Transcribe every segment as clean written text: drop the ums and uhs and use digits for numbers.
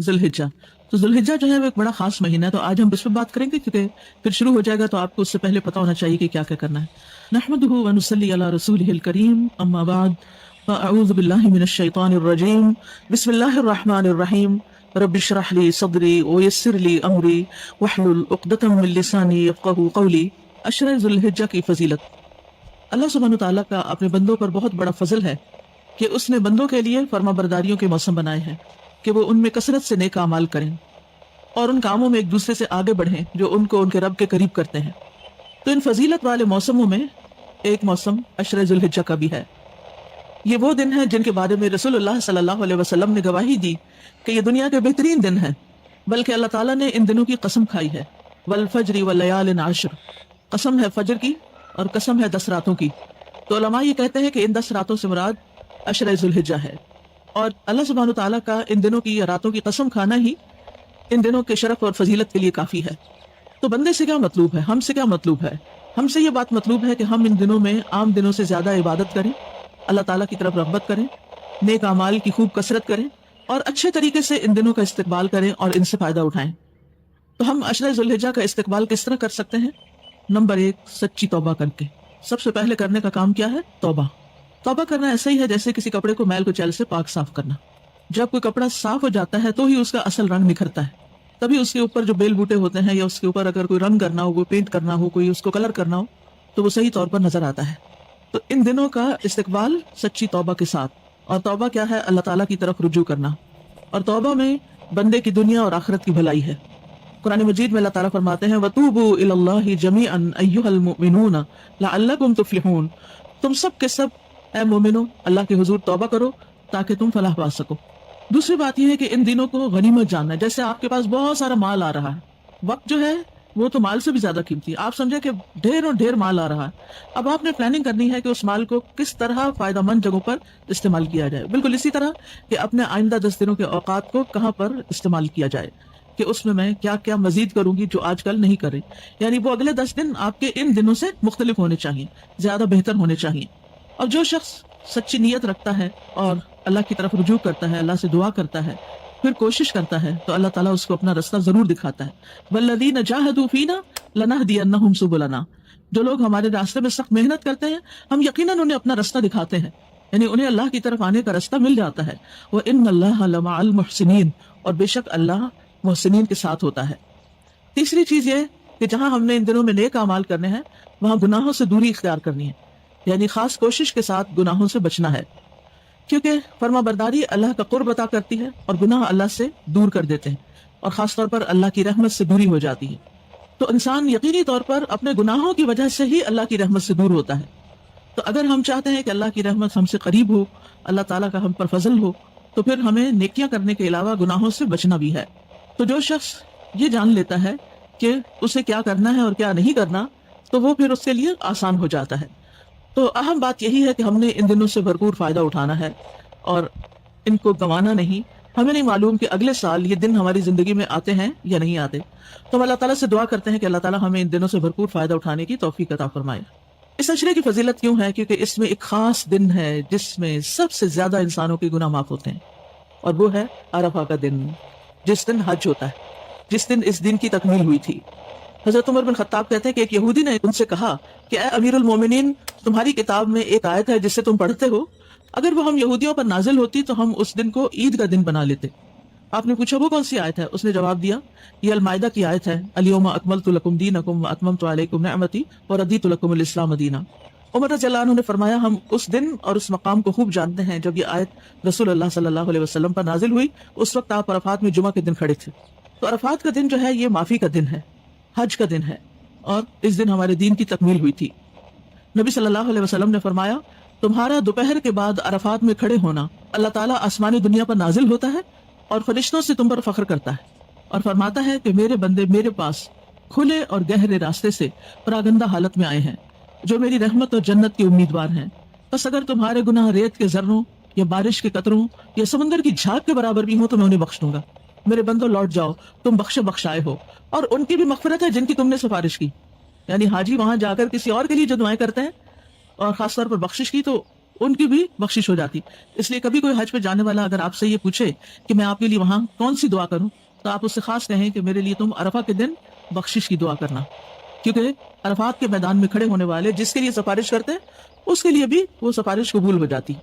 ذوالحجہ. تو ذوالحجہ جو ہے وہ ایک بڑا خاص مہینہ ہے, تو آج ہم اس پہ بات کریں گے کیونکہ پھر شروع ہو جائے گا, تو آپ کو اس سے پہلے پتہ ہونا چاہیے کہ کیا کیا کرنا ہے. نحمدہ ونصلی علی رسولہ الکریم, اما بعد فاعوذ باللہ من الشیطان الرجیم, بسم اللہ الرحمن الرحیم. رب اشرح لی صدری ویسر لی امری واحلل عقدۃ من لسانی یفقہوا قولی. عشرہ ذوالحجہ کی فضیلت. اللہ سبحانہ تعالیٰ کا اپنے بندوں پر بہت بڑا فضل ہے کہ اس نے بندوں کے لیے فرما برداریوں کے موسم بنائے ہیں کہ وہ ان میں کثرت سے نیک اعمال کریں اور ان کاموں میں ایک دوسرے سے آگے بڑھیں جو ان کو ان کے رب کے قریب کرتے ہیں. تو ان فضیلت والے موسموں میں ایک موسم عشرہ ذوالحجہ کا بھی ہے. یہ وہ دن ہیں جن کے بارے میں رسول اللہ صلی اللہ علیہ وسلم نے گواہی دی کہ یہ دنیا کے بہترین دن ہیں, بلکہ اللہ تعالیٰ نے ان دنوں کی قسم کھائی ہے. والفجر ولیال عشر, قسم ہے فجر کی اور قسم ہے 10 راتوں کی. تو علماء یہ کہتے ہیں کہ ان 10 راتوں سے مراد عشرہ ذوالحجہ ہے, اور اللہ سبحانہ تعالیٰ کا ان دنوں کی یا راتوں کی قسم کھانا ہی ان دنوں کے شرف اور فضیلت کے لیے کافی ہے. تو بندے سے کیا مطلوب ہے, ہم سے کیا مطلوب ہے؟ ہم سے یہ بات مطلوب ہے کہ ہم ان دنوں میں عام دنوں سے زیادہ عبادت کریں, اللہ تعالیٰ کی طرف رغبت کریں, نیک اعمال کی خوب کثرت کریں اور اچھے طریقے سے ان دنوں کا استقبال کریں اور ان سے فائدہ اٹھائیں. تو ہم عشرہ ذوالحجہ کا استقبال کس طرح کر سکتے ہیں؟ نمبر 1, سچی توبہ کر کے. سب سے پہلے کرنے کا کام کیا ہے؟ توبہ. توبہ کرنا ایسا ہی ہے جیسے کسی کپڑے کو میل کچیل سے پاک صاف کرنا. جب کوئی کپڑا صاف ہو جاتا ہے تو ہی اس کا اصل رنگ نکھرتا ہے, تبھی اس کے اوپر جو بیل بوٹے ہوتے ہیں یا اس کے اوپر اگر کوئی رنگ کرنا ہو, کوئی پینٹ کرنا ہو, کوئی اس کو کلر کرنا ہو, تو وہ صحیح طور پر نظر آتا ہے. تو ان دنوں کا استقبال سچی توبہ کے ساتھ. اور توبہ کیا ہے؟ اللہ تعالیٰ کی طرف رجوع کرنا. اور توبہ میں بندے کی دنیا اور آخرت کی بھلائی ہے. قرآن مجید میں اللہ تعالیٰ فرماتے ہیں وَتُوبُوا إِلَى اللَّهِ جَمِيعًا أَيُّهَا الْمُؤْمِنُونَ لَعَلَّكُمْ تُفْلِحُونَ. تم سب کے سب اے مومنو اللہ کے حضور توبہ کرو تاکہ تم فلاح پا سکو. دوسری بات یہ ہے کہ ان دنوں کو غنیمت جاننا ہے. جیسے آپ کے پاس بہت سارا مال آ رہا ہے, وقت جو ہے وہ تو مال سے بھی زیادہ قیمتی ہے. آپ سمجھے کہ ڈھیر اور ڈھیر مال آ رہا ہے, اب آپ نے پلاننگ کرنی ہے کہ اس مال کو کس طرح فائدہ مند جگہوں پر استعمال کیا جائے. بالکل اسی طرح کہ اپنے آئندہ 10 دنوں کے اوقات کو کہاں پر استعمال کیا جائے, کہ اس میں کیا کیا مزید کروں گی جو آج کل نہیں کر رہی. یعنی وہ اگلے 10 دن آپ کے ان دنوں سے مختلف ہونے چاہیے, زیادہ بہتر ہونے چاہیے. اور جو شخص سچی نیت رکھتا ہے اور اللہ کی طرف رجوع کرتا ہے, اللہ سے دعا کرتا ہے, پھر کوشش کرتا ہے, تو اللہ تعالیٰ اس کو اپنا رستہ ضرور دکھاتا ہے. والذین جاہدوا فینا لنہدینہم سبلنا. جو لوگ ہمارے راستے میں سخت محنت کرتے ہیں ہم یقیناً انہیں اپنا رستہ دکھاتے ہیں, یعنی انہیں اللہ کی طرف آنے کا رستہ مل جاتا ہے. وَإِنَّ اللَّهَ لَمَعَ الْمُحْسِنِينَ, اور بے شک اللہ محسنین کے ساتھ ہوتا ہے. تیسری چیز یہ کہ جہاں ہم نے ان دنوں میں نیک اعمال کرنے ہیں وہاں گناہوں سے دوری اختیار کرنی ہے, یعنی خاص کوشش کے ساتھ گناہوں سے بچنا ہے, کیونکہ فرما برداری اللہ کا قرب عطا کرتی ہے اور گناہ اللہ سے دور کر دیتے ہیں, اور خاص طور پر اللہ کی رحمت سے دوری ہو جاتی ہے. تو انسان یقینی طور پر اپنے گناہوں کی وجہ سے ہی اللہ کی رحمت سے دور ہوتا ہے. تو اگر ہم چاہتے ہیں کہ اللہ کی رحمت ہم سے قریب ہو, اللہ تعالیٰ کا ہم پر فضل ہو, تو پھر ہمیں نیکیاں کرنے کے علاوہ گناہوں سے بچنا بھی ہے. تو جو شخص یہ جان لیتا ہے کہ اسے کیا کرنا ہے اور کیا نہیں کرنا, تو وہ پھر اس کے لیے آسان ہو جاتا ہے. تو اہم بات یہی ہے کہ ہم نے ان دنوں سے بھرپور فائدہ اٹھانا ہے اور ان کو گنوانا نہیں. ہمیں نہیں معلوم کہ اگلے سال یہ دن ہماری زندگی میں آتے ہیں یا نہیں آتے. تو ہم اللہ تعالیٰ سے دعا کرتے ہیں کہ اللہ تعالیٰ ہمیں ان دنوں سے بھرپور فائدہ اٹھانے کی توفیق عطا فرمائے. اس عشرے کی فضیلت کیوں ہے؟ کیونکہ اس میں ایک خاص دن ہے جس میں سب سے زیادہ انسانوں کے گناہ معاف ہوتے ہیں, اور وہ ہے عرفہ کا دن, جس دن حج ہوتا ہے, جس دن اس دن کی تکمیل ہوئی تھی. حضرت عمر بن خطاب کہتے ہیں کہ ایک یہودی نے ان سے کہا کہ اے امیر المومنین, تمہاری کتاب میں ایک آیت ہے جسے تم پڑھتے ہو, اگر وہ ہم یہودیوں پر نازل ہوتی تو ہم اس دن کو عید کا دن بنا لیتے. آپ نے پوچھا وہ کون سی آیت ہے؟ اس نے جواب دیا یہ المائدہ کی آیت ہے, الیوم اکملت لکم دینکم واتممت علیکم نعمتی ورضیت لکم الاسلام دینا. عمر رضی اللہ عنہ نے فرمایا ہم اس دن اور اس مقام کو خوب جانتے ہیں جب یہ آیت رسول اللہ صلی اللہ علیہ وسلم پر نازل ہوئی. اس وقت آپ عرفات میں جمعہ کے دن کھڑے تھے. تو عرفات کا دن جو ہے یہ معافی کا دن ہے, حج کا دن ہے, اور اس دن ہمارے دین کی تکمیل ہوئی تھی. نبی صلی اللہ علیہ وسلم نے فرمایا تمہارا دوپہر کے بعد عرفات میں کھڑے ہونا اللہ تعالیٰ آسمانی دنیا پر نازل ہوتا ہے اور فرشتوں سے تم پر فخر کرتا ہے اور فرماتا ہے کہ میرے بندے میرے پاس کھلے اور گہرے راستے سے پراگندہ حالت میں آئے ہیں جو میری رحمت اور جنت کے امیدوار ہیں. بس اگر تمہارے گناہ ریت کے ذروں یا بارش کے قطروں یا سمندر کی جھاگ کے برابر بھی ہوں تو میں انہیں بخش دوں گا. میرے بندوں لوٹ جاؤ, تم بخشائے ہو, اور ان کی بھی مغفرت ہے جن کی تم نے سفارش کی. یعنی حاجی وہاں جا کر کسی اور کے لیے جو دعائیں کرتے ہیں اور خاص طور پر بخشش کی, تو ان کی بھی بخشش ہو جاتی. اس لیے کبھی کوئی حج پہ جانے والا اگر آپ سے یہ پوچھے کہ میں آپ کے لیے وہاں کون سی دعا کروں تو آپ اس سے خاص کہیں کہ میرے لیے تم عرفہ کے دن بخشش کی دعا کرنا، کیونکہ عرفات کے میدان میں کھڑے ہونے والے جس کے لیے سفارش کرتے ہیں اس کے لیے بھی وہ سفارش قبول ہو جاتی.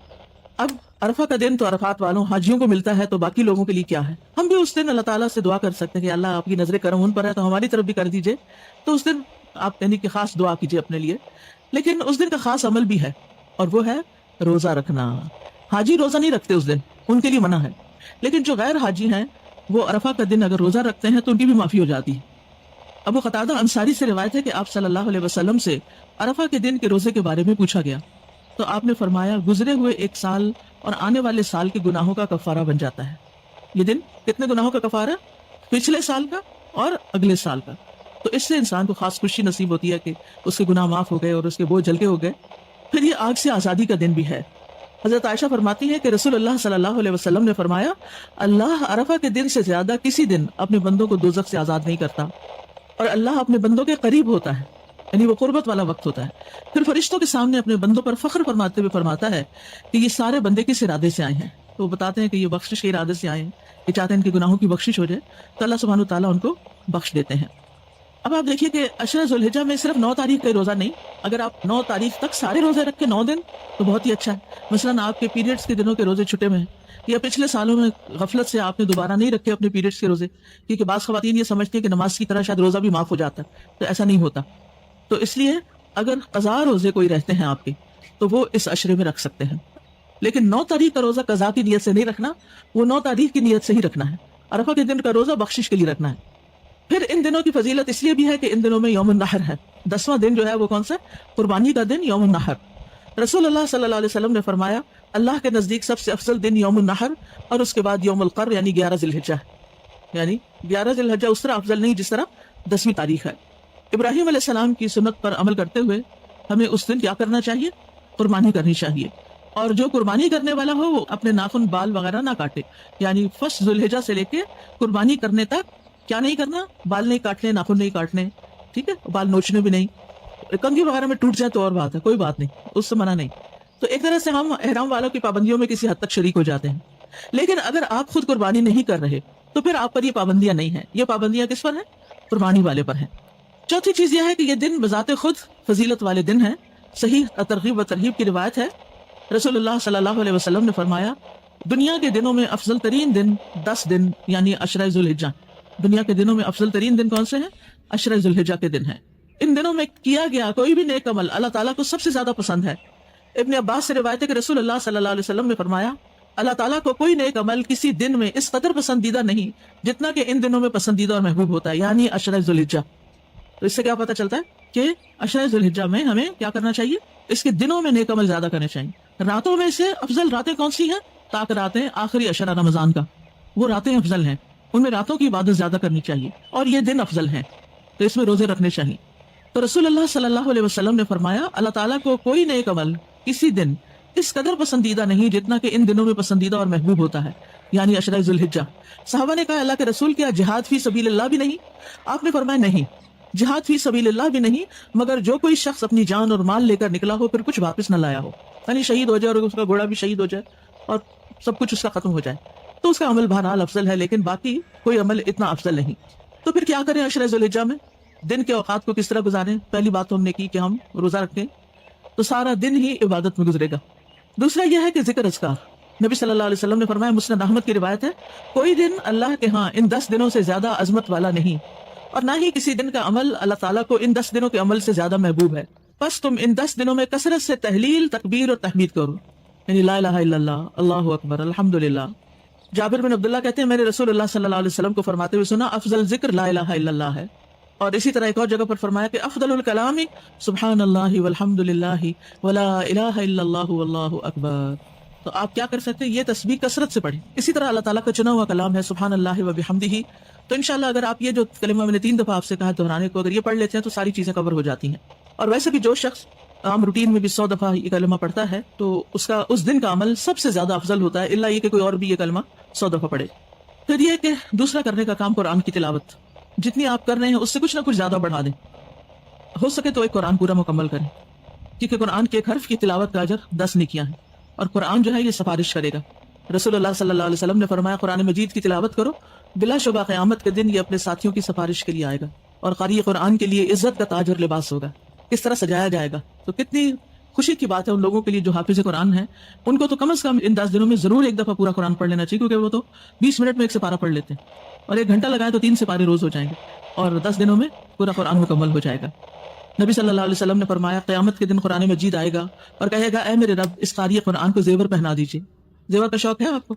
اب عرفہ کا دن تو عرفات والوں حاجیوں کو ملتا ہے، تو باقی لوگوں کے لیے کیا ہے؟ ہم بھی اس دن اللہ تعالیٰ سے دعا کر سکتے ہیں کہ اللہ آپ کی نظر کرم ان پر ہے تو ہماری طرف بھی کر دیجئے. تو اس دن آپ یعنی کہ خاص دعا کیجئے اپنے لیے. لیکن اس دن کا خاص عمل بھی ہے اور وہ ہے روزہ رکھنا. حاجی روزہ نہیں رکھتے اس دن، ان کے لیے منع ہے. لیکن جو غیر حاجی ہیں وہ عرفہ کا دن اگر روزہ رکھتے ہیں تو ان کی بھی معافی ہو جاتی ہے. ابو قتادہ انصاری سے روایت ہے کہ آپ صلی اللہ علیہ وسلم سے عرفہ کے دن کے روزے کے بارے میں پوچھا گیا تو آپ نے فرمایا گزرے ہوئے ایک سال اور آنے والے سال کے گناہوں کا کفارہ بن جاتا ہے. یہ دن کتنے گناہوں کا کفارہ؟ پچھلے سال کا اور اگلے سال کا. تو اس سے انسان کو خاص خوشی نصیب ہوتی ہے کہ اس کے گناہ معاف ہو گئے اور اس کے بوجھ ہلکے ہو گئے. پھر یہ آگ سے آزادی کا دن بھی ہے. حضرت عائشہ فرماتی ہے کہ رسول اللہ صلی اللہ علیہ وسلم نے فرمایا اللہ عرفہ کے دن سے زیادہ کسی دن اپنے بندوں کو دوزخ سے آزاد نہیں کرتا اور اللہ اپنے بندوں کے قریب ہوتا ہے، یعنی وہ قربت والا وقت ہوتا ہے. پھر فرشتوں کے سامنے اپنے بندوں پر فخر فرماتے ہوئے فرماتا ہے کہ یہ سارے بندے کس ارادے سے آئے ہیں. تو وہ بتاتے ہیں کہ یہ بخشش کے ارادے سے آئے ہیں، یہ چاہتے ہیں ان کے گناہوں کی بخشش ہو جائے تو اللہ سبحانہ وتعالیٰ ان کو بخش دیتے ہیں. اب آپ دیکھیے کہ عشرہ ذو الحجہ میں صرف 9 تاریخ کا روزہ نہیں، اگر آپ 9 تاریخ تک سارے روزے رکھ کے 9 دن تو بہت ہی اچھا ہے. مثلاً آپ کے پیریڈز کے دنوں کے روزے چھٹے میں ہیں، یا پچھلے سالوں میں غفلت سے آپ نے دوبارہ نہیں رکھے اپنے پیریڈز کے روزے، کیونکہ بعض خواتین یہ سمجھتی ہیں کہ نماز کی طرح شاید روزہ بھی معاف ہو جاتا ہے، تو ایسا نہیں ہوتا. تو اس لیے اگر قضا روزے کوئی رہتے ہیں آپ کے تو وہ اس عشرے میں رکھ سکتے ہیں. لیکن 9 تاریخ کا روزہ قضا کی نیت سے نہیں رکھنا، وہ 9 تاریخ کی نیت سے ہی رکھنا ہے. عرفہ کے دن کا روزہ بخشش کے لیے رکھنا ہے. پھر ان دنوں کی فضیلت اس لیے بھی ہے کہ ان دنوں میں یوم النحر ہے. 10واں دن جو ہے وہ کون سا؟ قربانی کا دن، یوم النحر. رسول اللہ صلی اللہ علیہ وسلم نے فرمایا اللہ کے نزدیک سب سے افضل دن یوم النحر اور اس کے بعد یوم القر یعنی 11 ذی الحجہ ہے. یعنی 11 ذی الحجہ اس طرح افضل نہیں جس طرح 10ویں تاریخ ہے. ابراہیم علیہ السلام کی سنت پر عمل کرتے ہوئے ہمیں اس دن کیا کرنا چاہیے؟ قربانی کرنی چاہیے. اور جو قربانی کرنے والا ہو وہ اپنے ناخن بال وغیرہ نہ کاٹے. یعنی فرسٹ ذی الحجہ سے لے کے قربانی کرنے تک کیا نہیں کرنا؟ بال نہیں کاٹنے، ناخن نہیں کاٹنے، ٹھیک ہے، بال نوچنے بھی نہیں. کنگھی وغیرہ میں ٹوٹ جائے تو اور بات ہے، کوئی بات نہیں، اس سے منع نہیں. تو ایک طرح سے ہم احرام والوں کی پابندیوں میں کسی حد تک شریک ہو جاتے ہیں. لیکن اگر آپ خود قربانی نہیں کر رہے تو پھر آپ پر یہ پابندیاں نہیں ہیں. یہ پابندیاں کس پر ہیں؟ قربانی والے پر ہیں. چوتھی چیز یہ ہے کہ یہ دن بذات خود فضیلت والے دن ہیں. صحیح ترغیب و ترہیب کی روایت ہے، رسول اللہ صلی اللہ علیہ وسلم نے فرمایا دنیا کے دنوں میں افضل ترین دن 10 دن یعنی عشرہ ذو الحجہ. دنیا کے دنوں میں افضل ترین دن کون سے ہیں؟ عشرہ ذو الحجہ کے دن ہیں. ان دنوں میں کیا گیا کوئی بھی نیک عمل اللہ تعالیٰ کو سب سے زیادہ پسند ہے. ابن عباس سے روایت ہے کہ رسول اللہ صلی اللہ علیہ وسلم نے فرمایا اللہ تعالیٰ کو کوئی نیک عمل کسی دن میں اس قدر پسندیدہ نہیں جتنا کہ ان دنوں میں پسندیدہ اور محبوب ہوتا ہے، یعنی عشرہ ذو الحجہ. تو اس سے کیا پتہ چلتا ہے کہ عشرہ ذو الحجہ میں ہمیں کیا کرنا چاہیے؟ اس کے دنوں میں نیک عمل زیادہ کرنے چاہیے. راتوں میں سے افضل راتیں کون سی ہیں؟ تاک راتیں، آخری عشرہ رمضان کا، وہ راتیں افضل ہیں، ان میں راتوں کی عبادت زیادہ کرنی چاہیے. اور یہ دن افضل ہیں تو اس میں روزے رکھنے چاہیے. تو رسول اللہ صلی اللہ علیہ وسلم نے فرمایا اللہ تعالیٰ کو کوئی نیک عمل کسی دن اس قدر پسندیدہ نہیں جتنا کہ ان دنوں میں پسندیدہ اور محبوب ہوتا ہے، یعنی عشرہ ذو الحجہ. صحابہ نے کہا اللہ کے رسول کیا جہاد فی سبیل اللہ بھی نہیں؟ آپ نے فرمایا نہیں، جہاد فی سبیل اللہ بھی نہیں مگر جو کوئی شخص اپنی جان اور مال لے کر نکلا ہو پھر کچھ واپس نہ لایا ہو، یعنی شہید ہو جائے اور اس کا گھوڑا بھی شہید ہو جائے اور سب کچھ اس کا ختم ہو جائے تو اس کا عمل بہرحال افضل ہے، لیکن باقی کوئی عمل اتنا افضل نہیں. تو پھر کیا کریں عشرہ ذو الحجہ میں؟ دن کے اوقات کو کس طرح گزاریں؟ پہلی بات تو ہم نے کی کہ ہم روزہ رکھیں تو سارا دن ہی عبادت میں گزرے گا. دوسرا یہ ہے کہ ذکر اذکار. نبی صلی اللہ علیہ وسلم نے فرمایا، مسند احمد کی روایت ہے، کوئی دن اللہ کے ہاں ان 10 دنوں سے زیادہ عظمت والا نہیں اور نہ ہی کسی دن کا عمل اللہ تعالیٰ کو ان 10 دنوں کے عمل سے زیادہ محبوب ہے. بس تم ان 10 دنوں میں کثرت سے تحلیل، تکبیر اور تحمید کرو، یعنی لا الہ الا اللہ، اللہ اکبر، الحمدللہ. جابر بن عبداللہ کہتے ہیں میں نے رسول اللہ صلی اللہ علیہ وسلم کو فرماتے ہوئے سنا افضل ذکر لا الہ الا اللہ ہے. اور اسی طرح ایک اور جگہ پر فرمایا کہ افضل الکلام سبحان اللہ والحمد للہ ولا الہ الا اللہ واللہ اکبر. تو آپ کیا کر سکتے ہیں؟ یہ تسبیح کثرت سے پڑھیں. اسی طرح اللہ تعالیٰ کا چنا ہوا کلام ہے سبحان اللہ وبحمدہ. تو انشاءاللہ اگر آپ یہ جو کلمہ میں نے 3 دفعہ آپ سے کہا دہرانے کو اگر یہ پڑھ لیتے ہیں تو ساری چیزیں کور ہو جاتی ہیں. اور ویسے بھی جو شخص عام روٹین میں بھی 100 دفعہ یہ کلمہ پڑھتا ہے تو اس کا اس دن کا عمل سب سے زیادہ افضل ہوتا ہے، الا یہ کہ کوئی اور بھی یہ کلمہ 100 دفعہ پڑھے. پھر یہ کہ دوسرا کرنے کا کام قرآن کی تلاوت، جتنی آپ کر رہے ہیں اس سے کچھ نہ کچھ زیادہ بڑھا دیں. ہو سکے تو ایک قرآن پورا مکمل کریں. کیونکہ قرآن کے ایک حرف کی تلاوت کا اجر 10 نیکیاں ہیں، اور قرآن جو ہے یہ سفارش کرے گا۔ رسول اللہ صلی اللہ علیہ وسلم نے فرمایا قرآن مجید کی تلاوت کرو، بلا شبہ قیامت کے دن یہ اپنے ساتھیوں کی سفارش کے لیے آئے گا، اور قاری قرآن کے لیے عزت کا تاج اور لباس ہوگا۔ کس طرح سجایا جائے گا، تو کتنی خوشی کی بات ہے ان لوگوں کے لیے جو حافظ قرآن ہیں، ان کو تو کم از کم ان 10 دنوں میں ضرور ایک دفعہ پورا قرآن پڑھ لینا چاہیے، کیونکہ وہ تو 20 منٹ میں ایک سپارہ پڑھ لیتے ہیں، اور 1 گھنٹہ لگائے تو 3 سپارے روز ہو جائیں گے، اور 10 دنوں میں پورا قرآن مکمل ہو جائے گا۔ نبی صلی اللہ علیہ وسلم نے فرمایا قیامت کے دن قرآن مجید آئے گا اور کہے گا اے میرے رب اس قاری قرآن کو زیور پہنا دیجیے۔ زیور کا شوق ہے آپ کو؟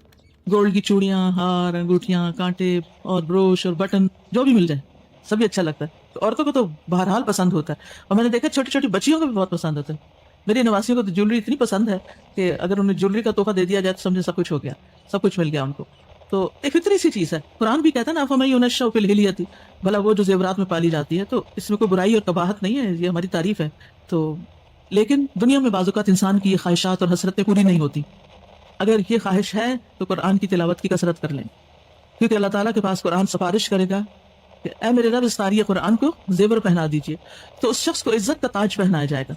گولڈ کی چوڑیاں، ہار، انگوٹھیاں، کانٹے اور بروش اور بٹن جو بھی مل جائے سبھی اچھا لگتا ہے، تو عورتوں کو تو بہرحال پسند ہوتا ہے، اور میں نے دیکھا چھوٹی چھوٹی بچیوں کو بھی بہت پسند ہوتا ہے۔ میری نواسیوں کو تو جیولری اتنی پسند ہے کہ اگر انہیں جیولری کا تحفہ دے دیا جائے تو سمجھے سب کچھ ہو گیا، سب کچھ مل گیا ان کو۔ تو ایک فطری سی چیز ہے، قرآن بھی کہتا ہے نا فَمَن يُنَشَّأُ فِي الْحِلْيَةِ، بھلا وہ جو زیورات میں پالی جاتی ہے، تو اس میں کوئی برائی اور قباحت نہیں ہے، یہ ہماری تعریف ہے۔ تو لیکن دنیا میں بعض اوقات انسان کی یہ خواہشات اور حسرتیں پوری نہیں ہوتی۔ اگر یہ خواہش ہے تو قرآن کی تلاوت کی کثرت کر لیں، کیونکہ اللہ تعالیٰ کے پاس قرآن سفارش کرے گا کہ اے میرے رب اس قاری قرآن کو زیور پہنا دیجیے، تو اس شخص کو عزت کا تاج پہنایا جائے گا۔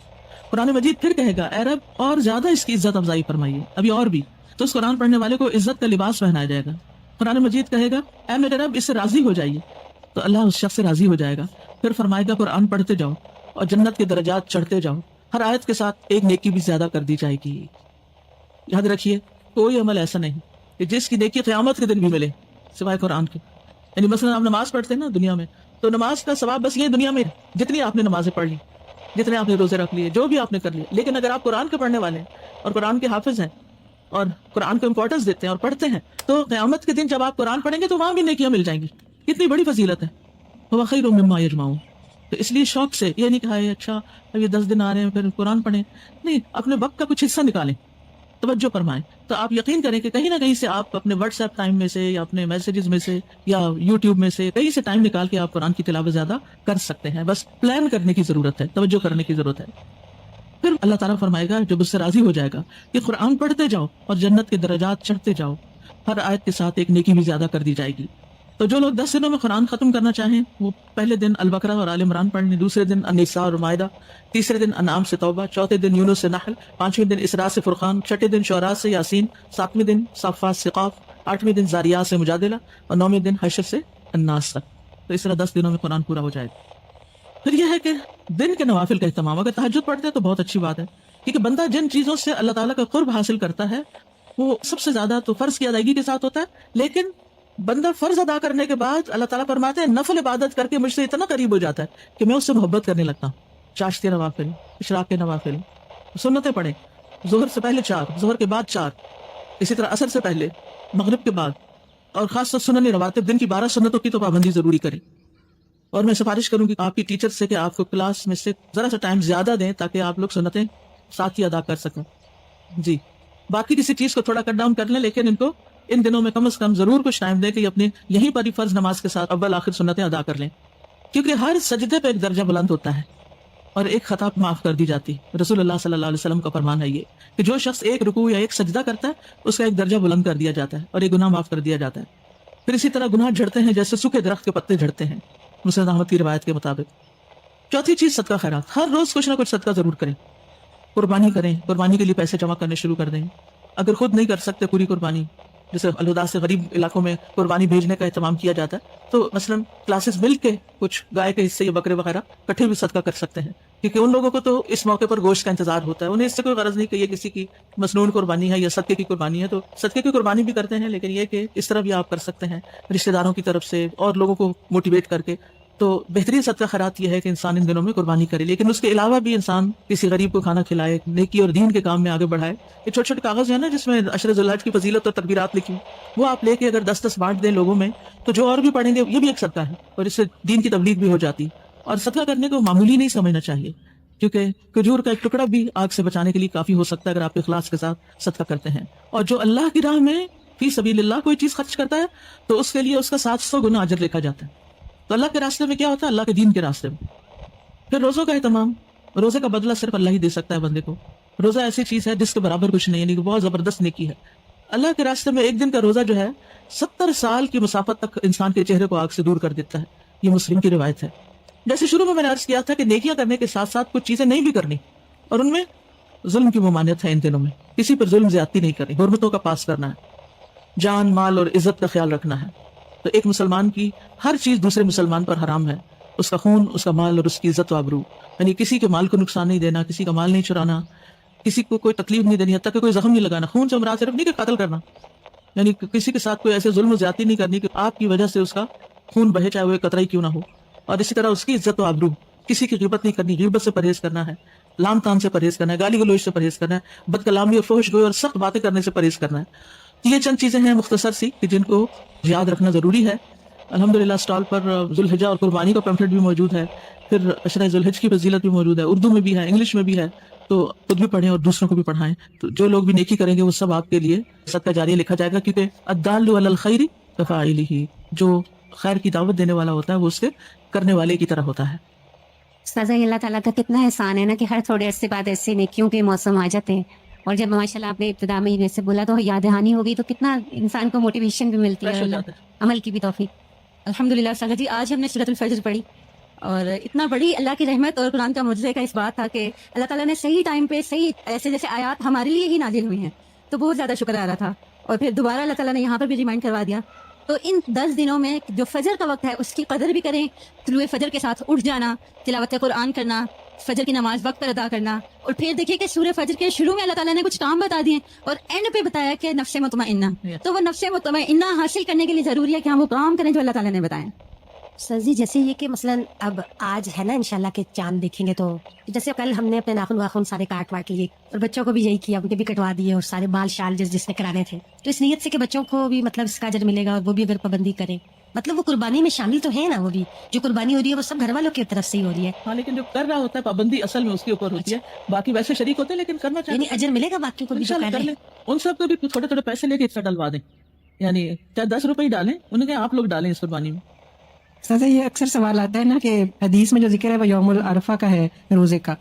قرآن مجید پھر کہے گا اے رب اور زیادہ اس کی عزت افزائی فرمائیے، ابھی اور بھی، تو اس قرآن پڑھنے والے کو عزت کا لباس پہنایا جائے گا۔ قرآن مجید کہے گا اے میرے رب اس سے راضی ہو جائیے، تو اللہ اس شخص سے راضی ہو جائے گا۔ پھر فرمائے گا قرآن پڑھتے جاؤ اور جنت کے درجات چڑھتے جاؤ، ہر آیت کے ساتھ ایک نیکی بھی زیادہ کر دی جائے گی۔ یاد رکھیے کوئی عمل ایسا نہیں کہ جس کی نیکی قیامت کے دن بھی ملے سوائے قرآن کے۔ یعنی مثلا آپ نماز پڑھتے ہیں نا دنیا میں، تو نماز کا ثواب بس یہ دنیا میں جتنی آپ نے نمازیں پڑھ لی، جتنے آپ نے روزے رکھ لیے، جو بھی آپ نے کر لیا، لیکن اگر آپ قرآن کے پڑھنے والے ہیں اور قرآن کے حافظ ہیں اور قرآن کو امپورٹنس دیتے ہیں اور پڑھتے ہیں، تو قیامت کے دن جب آپ قرآن پڑھیں گے تو وہاں بھی نیکیاں مل جائیں گی۔ کتنی بڑی فضیلت ہے، وہ خیر مما یجمعون۔ تو اس لیے شوق سے یہ نہیں کہا اچھا اب یہ 10 دن آ رہے ہیں پھر قرآن پڑھیں، نہیں، اپنے وقت کا کچھ حصہ نکالیں، توجہ فرمائیں، تو آپ یقین کریں کہ کہیں نہ کہیں سے آپ اپنے واٹس ایپ ٹائم میں سے یا اپنے میسیجز میں سے یا یوٹیوب میں سے کہیں سے ٹائم نکال کے آپ قرآن کی تلاوت زیادہ کر سکتے ہیں۔ بس پلان کرنے کی ضرورت ہے، توجہ کرنے کی ضرورت ہے۔ پھر اللہ تعالیٰ فرمائے گا جب اس سے راضی ہو جائے گا کہ قرآن پڑھتے جاؤ اور جنت کے درجات چڑھتے جاؤ، ہر آیت کے ساتھ ایک نیکی بھی زیادہ کر دی جائے گی۔ تو جو لوگ 10 دنوں میں قرآن ختم کرنا چاہیں وہ پہلے دن البقرہ اور آل عمران پڑھ لیں، دوسرے دن النساء اور مائدہ، تیسرے دن انعام سے توبہ، چوتھے دن یونس سے نحل، پانچویں دن اسراء سے فرقان، چھٹے دن شعراء سے یاسین، ساتویں دن صافات سے قاف، آٹھویں دن زاریات سے مجادلہ، اور نویں دن حشر سے الناس تک۔ تو اس طرح 10 دنوں میں قرآن پورا ہو جائے گا۔ پھر یہ ہے کہ دن کے نوافل کا اہتمام، اگر تہجد پڑھتے ہیں تو بہت اچھی بات ہے، کیونکہ بندہ جن چیزوں سے اللہ تعالیٰ کا قرب حاصل کرتا ہے وہ سب سے زیادہ تو فرض کی ادائیگی کے ساتھ ہوتا ہے، لیکن بندہ فرض ادا کرنے کے بعد اللہ تعالیٰ فرماتے ہیں نفل عبادت کر کے مجھ سے اتنا قریب ہو جاتا ہے کہ میں اس سے محبت کرنے لگتا ہوں۔ چاشتی نوافل، اشراق کے نوافل، سنتیں پڑھیں، ظہر سے پہلے 4، ظہر کے بعد 4، اسی طرح عصر سے پہلے، مغرب کے بعد، اور خاص طور سنن رواتب دن کی 12 سنتوں کی تو پابندی ضروری کریں۔ اور میں سفارش کروں گی آپ کی ٹیچر سے کہ آپ کو کلاس میں سے ذرا سا ٹائم زیادہ دیں تاکہ آپ لوگ سنتیں ساتھ ہی ادا کر سکیں۔ جی، باقی کسی چیز کو تھوڑا کٹ ڈاؤن کر لیں، لیکن ان کو ان دنوں میں کم از کم ضرور کچھ ٹائم دے کہ یہ اپنی یہیں پر ہی فرض نماز کے ساتھ اول آخر سنتیں ادا کر لیں، کیونکہ ہر سجدے پہ ایک درجہ بلند ہوتا ہے اور ایک خطا معاف کر دی جاتی ہے۔ رسول اللہ صلی اللہ علیہ وسلم کا فرمان ہے یہ کہ جو شخص ایک رکوع یا ایک سجدہ کرتا ہے اس کا ایک درجہ بلند کر دیا جاتا ہے اور ایک گناہ معاف کر دیا جاتا ہے۔ پھر اسی طرح گناہ جھڑتے ہیں جیسے سوکھے درخت کے پتے جھڑتے ہیں، مسند احمد کی روایت کے مطابق۔ چوتھی چیز صدقہ خیرات، ہر روز کچھ نہ کچھ صدقہ ضرور کریں، قربانی کریں، قربانی کے لیے پیسے جمع کرنے شروع کر دیں۔ اگر خود نہیں کر سکتے پوری قربانی، جیسے الہدا سے غریب علاقوں میں قربانی بھیجنے کا اہتمام کیا جاتا ہے، تو مثلا کلاسز مل کے کچھ گائے کے حصے یا بکرے وغیرہ کٹھے بھی صدقہ کر سکتے ہیں، کیونکہ ان لوگوں کو تو اس موقع پر گوشت کا انتظار ہوتا ہے، انہیں اس سے کوئی غرض نہیں کہ یہ کسی کی مسنون قربانی ہے یا صدقے کی قربانی ہے، تو صدقے کی قربانی بھی کرتے ہیں، لیکن یہ کہ اس طرح بھی آپ کر سکتے ہیں رشتہ داروں کی طرف سے اور لوگوں کو موٹیویٹ کر کے۔ تو بہترین صدقہ خیرات یہ ہے کہ انسان ان دنوں میں قربانی کرے، لیکن اس کے علاوہ بھی انسان کسی غریب کو کھانا کھلائے، نیکی اور دین کے کام میں آگے بڑھائے۔ یہ چھوٹے چھوٹے کاغذ ہیں نا جس میں عشر ذی الحج کی فضیلت اور تکبیرات لکھی، وہ آپ لے کے اگر 10 بانٹ دیں لوگوں میں تو جو اور بھی پڑھیں گے یہ بھی ایک صدقہ ہے، اور اس سے دین کی تبلیغ بھی ہو جاتی۔ اور صدقہ کرنے کو معمولی نہیں سمجھنا چاہیے، کیونکہ کھجور کا ایک ٹکڑا بھی آگ سے بچانے کے لیے کافی ہو سکتا ہے اگر آپ اخلاص کے ساتھ صدقہ کرتے ہیں۔ اور جو اللہ کی راہ میں فی سبیل اللہ کوئی چیز خرچ کرتا ہے تو اس کے لیے اس کا 700 گنا اجر لکھا جاتا ہے۔ تو اللہ کے راستے میں کیا ہوتا ہے؟ اللہ کے دین کے راستے میں۔ پھر روزوں کا اہتمام، روزے کا بدلہ صرف اللہ ہی دے سکتا ہے بندے کو۔ روزہ ایسی چیز ہے جس کے برابر کچھ نہیں، یعنی کہ بہت زبردست نیکی ہے۔ اللہ کے راستے میں ایک دن کا روزہ جو ہے 70 سال کی مسافت تک انسان کے چہرے کو آگ سے دور کر دیتا ہے، یہ مسلم کی روایت ہے۔ جیسے شروع میں نے عرض کیا تھا کہ نیکیاں کرنے کے ساتھ ساتھ کچھ چیزیں نہیں بھی کرنی، اور ان میں ظلم کی ممانعت ہے. ان دنوں میں کسی پر ظلم زیادتی نہیں کرنی, حرمتوں کا پاس کرنا ہے, جان مال اور عزت کا خیال رکھنا ہے. تو ایک مسلمان کی ہر چیز دوسرے مسلمان پر حرام ہے, اس کا خون, اس کا مال اور اس کی عزت و آبرو. یعنی کسی کے مال کو نقصان نہیں دینا, کسی کا مال نہیں چرانا, کسی کو کوئی تکلیف نہیں دینی, حتیٰ کہ کوئی زخم نہیں لگانا. خون سے مراد صرف نہیں کہ قتل کرنا, یعنی کسی کے ساتھ کوئی ایسے ظلم و زیادتی نہیں کرنی کہ آپ کی وجہ سے اس کا خون بہے, چاہے وہ ایک قطرہ ہی کیوں نہ ہو. اور اسی طرح اس کی عزت و آبرو, کسی کی غیبت نہیں کرنی, غیبت سے پرہیز کرنا ہے, لام تان سے پرہیز کرنا ہے, گالی گلوچ سے پرہیز کرنا ہے, بد کلامی اور فحش گوئی اور سخت باتیں کرنے سے پرہیز کرنا ہے. یہ چند چیزیں ہیں مختصر سی کہ جن کو یاد رکھنا ضروری ہے. الحمدللہ اسٹال پر ذوالحجہ اور قربانی کا پیمفلیٹ بھی موجود ہے, پھر عشرہ ذوالحج کی فضیلت بھی موجود ہے, اردو میں بھی ہے, انگلش میں بھی ہے, تو خود بھی پڑھیں اور دوسروں کو بھی پڑھائیں. تو جو لوگ بھی نیکی کریں گے وہ سب آپ کے لیے صدقہ جاریہ لکھا جائے گا, کیونکہ الدال علی الخیر کفاعلہ, جو خیر کی دعوت دینے والا ہوتا ہے وہ اس کے کرنے والے کی طرح ہوتا ہے. استاذہ اللہ تعالیٰ کا کتنا احسان ہے نا کہ ہر تھوڑے عرصے بعد ایسے نیکیوں کے موسم آ جاتے ہیں. اور جب ماشاء اللہ آپ نے ابتدا میں ہی سے بولا تو یاد دہانی ہوگی, تو کتنا انسان کو موٹیویشن بھی ملتی ہے, اللہ عمل کی بھی توفیق. الحمدللہ استاذہ جی, آج ہم نے سورۃ الفجر پڑھی اور اتنا بڑی اللہ کی رحمت اور قرآن کا معجزے کا اس بات تھا کہ اللہ تعالیٰ نے صحیح ٹائم پہ صحیح ایسے جیسے آیات ہمارے لیے ہی نازل ہوئی ہیں, تو بہت زیادہ شکر آ رہا تھا. اور پھر دوبارہ اللہ تعالیٰ نے یہاں پر بھی ریمائنڈ کروا دیا. تو ان 10 دنوں میں جو فجر کا وقت ہے اس کی قدر بھی کریں, طلوع فجر کے ساتھ اٹھ جانا, تلاوت قرآن کرنا, فجر کی نماز وقت پر ادا کرنا. اور پھر دیکھیے کہ سورہ فجر کے شروع میں اللہ تعالیٰ نے کچھ کام بتا دیے اور اینڈ پہ بتایا کہ نفس مطمئنہ. تو وہ نفس مطمئنہ حاصل کرنے کے لیے ضروری ہے کہ ہم وہ کام کریں جو اللہ تعالیٰ نے بتائیں. سر جی جیسے یہ کہ مثلاً اب آج ہے نا انشاءاللہ کہ چاند دیکھیں گے, تو جیسے کل ہم نے اپنے ناخن واخن سارے کاٹ واٹ لیے اور بچوں کو بھی یہی کیا, ان کے بھی کٹوا دیے اور سارے بال شال جس نے کرانے تھے, تو اس نیت سے کہ بچوں کو بھی مطلب اس کا اجر ملے گا, اور وہ بھی اگر پابندی کریں, مطلب وہ قربانی میں شامل تو ہے نا, وہ بھی جو قربانی ہو رہی ہے وہ سب گھر والوں کی طرف سے ہی ہو رہی ہے. ہاں, لیکن جو کر رہا ہوتا ہے پابندی اصل میں اس کے اوپر ہوتی ہے, باقی ویسے شریک ہوتے ہیں لیکن کرنا چاہیے, یعنی اجر ملے گا باقیوں کو بھی جو انشاءاللہ کر کر رہے لیں. ان سب کو بھی تھوڑے تھوڑے پیسے لے کے اس کا ڈلوا دیں, یعنی چاہے 10 روپے ہی ڈالیں, انہیں کہ آپ لوگ ڈالیں اس قربانی میں. سر یہ اکثر سوال آتا ہے نا کہ حدیث میں جو ذکر ہے وہ یوم العرفہ کا ہے, روزے کا,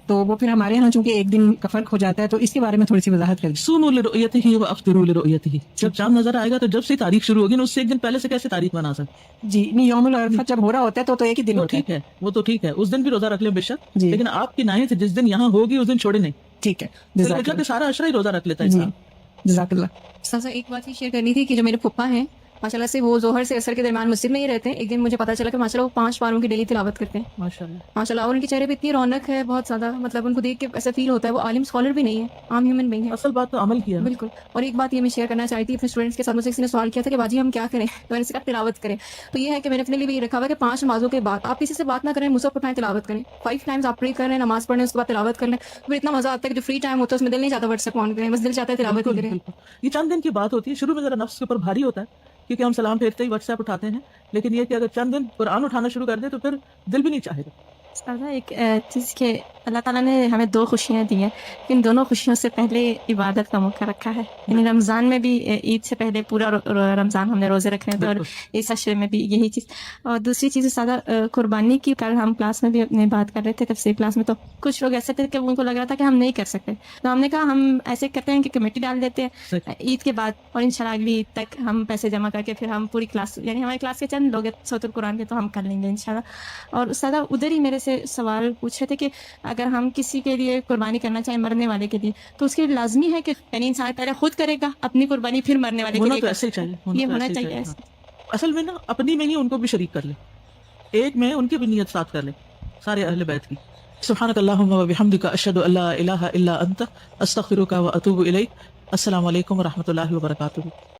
تو وہ پھر ہمارے یہاں چونکہ ایک دن کا فرق ہو جاتا ہے, تو اس کے بارے میں تھوڑی سی وضاحت کر دیں. صوموا لرؤیتہ وافطروا لرؤیتہ, جب چاند نظر آئے گا تو جب سے تاریخ شروع ہوگی نا اس سے ایک دن پہلے سے کیسے تاریخ بنا سکتے؟ جی نہیں, یوم العرفہ جب ہو رہا ہوتا ہے تو ایک ہی دن ہوتا ہے. ٹھیک ہے, وہ تو ٹھیک ہے, اس دن بھی روزہ رکھ لیں بے شک, جی. لیکن آپ کی نائت جس دن یہاں ہوگی اس دن چھوڑے نہیں. ٹھیک ہے, ذوالحجہ جزاک کے سارا عشرہ ہی روزہ رکھ لیتا ہے اللہ. انسان. جی جزاک اللہ. استاذہ ایک بات یہ شیئر کرنی تھی کہ جو میرے پھپھا ہیں ماشاء اللہ سے, وہ ظہر سے عصر کے درمیان مسجد میں ہی رہتے ہیں. ایک دن مجھے پتا چلا کہ ماشاء اللہ وہ 5 پاروں کی ڈیلی تلاوت کرتے ہیں ماشاءاللہ. ماشاء اللہ, اور ان کے چہرے پہ اتنی رونق ہے بہت زیادہ, مطلب ان کو دیکھ کے ایسا فیل ہوتا ہے وہ عالم اسکالر بھی نہیں ہے, عام ہیومن بینگ ہے. اصل بات تو عمل کیا. بالکل. اور ایک بات یہ میں شیئر کرنا چاہتی تھی اپنے اسٹوڈنٹس کے ساتھ, مجھے کسی نے سوال کیا تھا کہ باجی ہم کیا کریں, تو میں نے کہا تلاوت کریں. تو یہ ہے کہ میں نے اپنے لیے بھی یہ رکھا ہوا ہے کہ 5 نمازوں کے بعد آپ کسی سے بات نہ کریں, مصحف اٹھائیں, تلاوت کریں. 5 ٹائمز آپ پری کریں, نماز پڑھیں, اس کے بعد تلاوت کریں. پھر اتنا مزہ آتا ہے کہ جو فری ٹائم ہوتا ہے اس میں دل نہیں چاہتا واٹس ایپ آن کریں, بس دل چاہتا ہے تلاوت ہی کریں. یہ چند دن کی بات ہوتی ہے, شروع میں ذرا نفس کے اوپر بھاری ہوتا ہے کیونکہ ہم سلام پھیرتے ہی واٹس ایپ اٹھاتے ہیں, لیکن یہ کہ اگر چند دن قرآن اٹھانا شروع کر دیں تو پھر دل بھی نہیں چاہے گا. استاذہ ایک چیز کہ اللہ تعالیٰ نے ہمیں 2 خوشیاں دی ہیں, ان دونوں خوشیوں سے پہلے عبادت کا موقع رکھا ہے. یعنی رمضان میں بھی عید سے پہلے پورا رمضان ہم نے روزے رکھے ہیں, اور اس عشرے میں بھی یہی چیز. اور دوسری چیز استاذہ قربانی کی, کل ہم کلاس میں بھی اپنی بات کر رہے تھے تفسیر کلاس میں, تو کچھ لوگ ایسے تھے کہ ان کو لگ رہا تھا کہ ہم نہیں کر سکتے, تو ہم نے کہا ہم ایسے کرتے ہیں کہ کمیٹی ڈال دیتے ہیں عید کے بعد, اور انشاءاللہ اگلی عید تک ہم پیسے جمع کر کے پھر ہم پوری کلاس, یعنی ہماری کلاس کے چند لوگ سورۃ القرآن کے, تو ہم کر لیں گے انشاءاللہ. اور استاذہ ادھر ہی میرے سے سوال پوچھ رہے تھے کہ اگر ہم کسی کے لیے قربانی کرنا چاہیں, مرنے والے کے لیے, تو اس کے لیے لازمی ہے کہ یعنی انسان پہلے خود کرے گا اپنی قربانی, پھر مرنے والے کے لیے. تو ایسے ہی چاہیے, یہ ہونا چاہیے. اصل میں نا اپنی میں ہی ان کو بھی شریک کر لیں, ایک میں ان کی بھی نیت ساتھ کر لیں, سارے اہل بیت کی. سبحانک اللہم و بحمدک, اشہد ان لا الہ الا انت, استغفرک و اتوب الیک. السلام علیکم و رحمۃ اللہ وبرکاتہ.